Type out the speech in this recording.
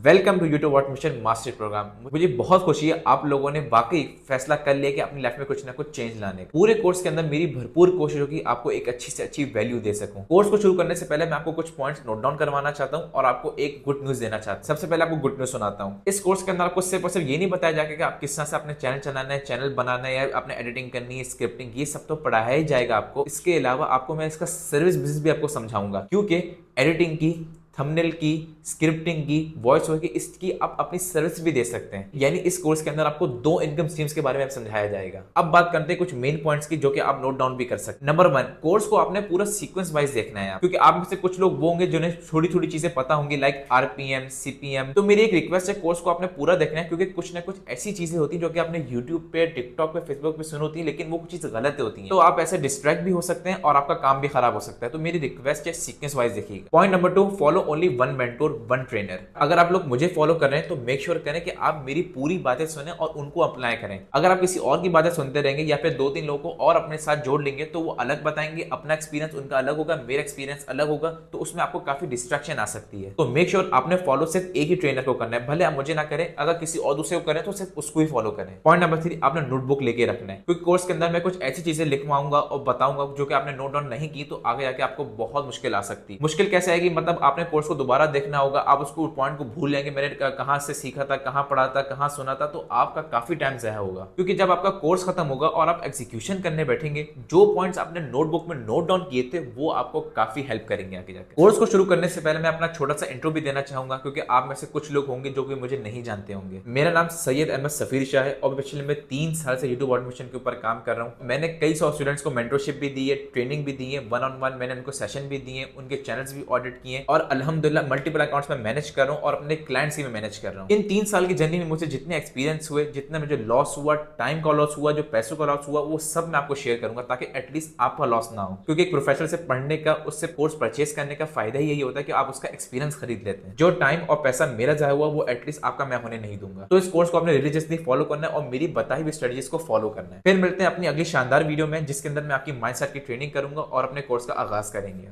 Welcome to YouTube automation master program. मुझे बहुत खुशी है आप लोगों ने वाकई फैसला कर लिया कि अपनी लाइफ में कुछ ना कुछ चेंज लाने का। पूरे कोर्स के अंदर मेरी भरपूर कोशिश होगी आपको एक अच्छी से अच्छी वैल्यू दे सकूं। कोर्स को शुरू करने से पहले मैं आपको कुछ पॉइंट्स नोट डाउन करवाना चाहता हूं और आपको एक गुड न्यूज देना चाहता हूं। सबसे पहले आपको गुड न्यूज सुनाता हूं। इस कोर्स के अंदर आपको सिर्फ और सिर्फ ये नहीं बताया जाएगा कि आप किस तरह से अपने चैनल चलाना है, चैनल बनाना है या अपने एडिटिंग करनी है, स्क्रिप्टिंग, ये सब तो पढ़ाया ही जाएगा आपको। इसके अलावा आपको मैं इसका सर्विस बिजनेस भी आपको समझाऊंगा, क्योंकि एडिटिंग की, थंबनेल की, स्क्रिप्टिंग की, वॉइस ओवर की, इसकी आप अपनी सर्विस भी दे सकते हैं। यानी इस कोर्स के अंदर आपको 2 इनकम स्ट्रीम्स के बारे में समझाया जाएगा। अब बात करते हैं कुछ मेन पॉइंट्स की जो कि आप नोट डाउन भी कर सकते हैं। नंबर 1, कोर्स को आपने पूरा सीक्वेंस वाइज देखना है, क्योंकि आप में से कुछ लोग वो होंगे जिन्हें थोड़ी थोड़ी चीजें पता होंगी, लाइक आरपीएम, सीपीएम। तो मेरी एक रिक्वेस्ट है, कोर्स को आपने पूरा देखना है, क्योंकि कुछ ना कुछ ऐसी चीजें होती हैं जो कि आपने यूट्यूब पे, टिकटॉक पे, फेसबुक पे सुनी होती है, लेकिन वो कुछ चीज गलत होती है, तो आप ऐसे डिस्ट्रैक्ट भी हो सकते हैं और आपका काम भी खराब हो सकता है। तो मेरी रिक्वेस्ट है, सीक्वेंस वाइज देखिएगा। Point number 2, follow only one mentor one trainer. अगर आप लोग मुझे फॉलो कर रहे हैं तो मेक श्योर करें कि आप मेरी पूरी बातें सुने और उनको अप्लाई करें। अगर आप किसी और की बातें सुनते रहेंगे या फिर 2-3 लोगों को और अपने साथ जोड़ लेंगे तो वो अलग बताएंगे, अपना एक्सपीरियंस उनका अलग होगा, मेरा एक्सपीरियंस अलग होगा, तो उसमें आपको काफी डिस्ट्रैक्शन आ सकती है। तो मेक श्योर आपने फॉलो सिर्फ एक ही ट्रेनर को करना है, भले आप मुझे ना करें, अगर किसी और दूसरे को करें तो सिर्फ उसको ही फॉलो करें। पॉइंट नंबर 3, आपने नोटबुक लेके रखना है, क्योंकि कोर्स के अंदर मैं कुछ ऐसी चीजें लिखवाऊंगा और बताऊंगा जो कि आपने नोट डाउन नहीं की तो आगे जाके आपको बहुत मुश्किल आ सकती है। मुश्किल कैसे आएगी, मतलब आपने कोर्स को दोबारा देखना होगा, आप उसको पॉइंट को भूल जाएंगे, मैंने कहां से सीखा था, कहां पढ़ा था, कहां सुना था, तो आपका काफी टाइम ज़ाया होगा। क्योंकि जब आपका कोर्स खत्म होगा और आप एग्जीक्यूशन करने बैठेंगे, जो पॉइंट्स आपने नोटबुक में नोट डाउन किए थे वो आपको काफी हेल्प करेंगे आगे जाके। कोर्स को शुरू करने से पहले मैं अपना छोटा सा इंट्रो भी देना चाहूंगा, क्योंकि आप में से कुछ लोग होंगे जो कि मुझे नहीं जानते होंगे। मेरा नाम सैयद अहमद सफीर शाह है और पिछले मैं 3 साल से यूट्यूब ऑटोमेशन के ऊपर काम कर रहा हूँ। मैंने कई 100 स्टूडेंट्स को मेंटरशिप भी दी है, ट्रेनिंग भी दी है, 1-on-1 मैंने उनको सेशन भी दिए, उनके चैनल्स भी ऑडिट किए और अल्हम्दुलिल्लाह मल्टीपल अकाउंट्स में मैनेज कर रहा हूँ और अपने क्लाइंट्स ही में मैनेज कर रहा हूँ। इन 3 साल की जर्नी में मुझे जितने एक्सपीरियंस हुए, जितना मुझे लॉस हुआ, टाइम का लॉस हुआ, जो पैसों का लॉस हुआ, वो सब मैं आपको शेयर करूंगा ताकि एटलीस्ट आपका लॉस ना हो। क्योंकि एक प्रोफेशनल से पढ़ने का, उससे कोर्स परचेस करने का फायदा ही यही होता है कि आप उसका एक्सपीरियंस खरीद लेते हैं। जो टाइम और पैसा मेरा जाया हुआ वो एटलीस्ट आपका मैं होने नहीं दूंगा। तो इस कोर्स को आपने रिलीजियसली फॉलो करना है और मेरी बताई हुई स्ट्रेटजीज को फॉलो करना है। फिर मिलते हैं अपनी अगली शानदार वीडियो में, जिसके अंदर मैं आपकी माइंडसेट की ट्रेनिंग करूंगा और अपने कोर्स का आगाज करेंगे।